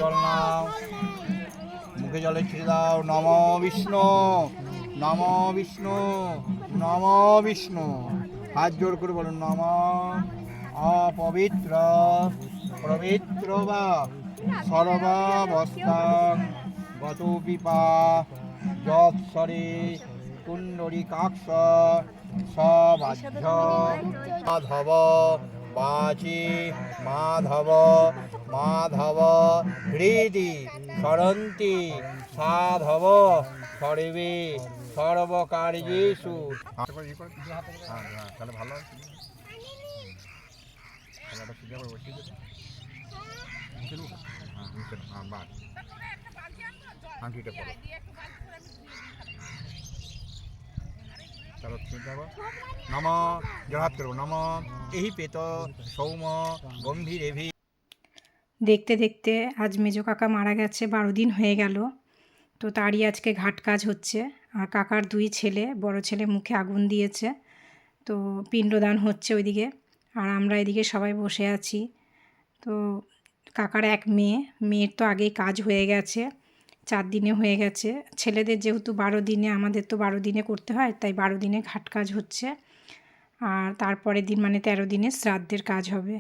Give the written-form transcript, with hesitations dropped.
জল নাও, মুখে জলে ছেড়ে দাও। নম বিষ্ণু, নম বিষ্ণু, নম বিষ্ণু। হাত জোর করে বলুন নম অপবিত্র পবিত্র বা সর্বাবস্থাং গত পিপা যৎসরে কুণ্ডরিকাক্ষ সবাহ্য মাধব বাচি মাধব মাধব হৃদি সরন্তি সাধব সর্বে সর্বকার্যেষু। তাহলে ভালো আংটিটা পড়ো। চলো নম জহাত করবো। নম এই পেত সৌম গম্ভীরেভি। দেখতে দেখতে আজ মেজো কাকা মারা গেছে, 12 দিন হয়ে গেল। তো তারই আজকে ঘাট কাজ হচ্ছে। আর কাকার 2 ছেলে, বড় ছেলে মুখে আগুন দিয়েছে, তো পিণ্ডদান হচ্ছে ওইদিকে। আর আমরা এদিকে সবাই বসে আছি। তো কাকার এক মেয়ে, মেয়ের তো আগেই কাজ হয়ে গেছে, 4 দিনে হয়ে গেছে। ছেলেদের যেহেতু 12 দিনে, আমাদের তো 12 দিনে করতে হয়, তাই 12 দিনে ঘাট কাজ হচ্ছে। আর তারপরের দিন মানে 13 দিনে শ্রাদ্ধের কাজ হবে।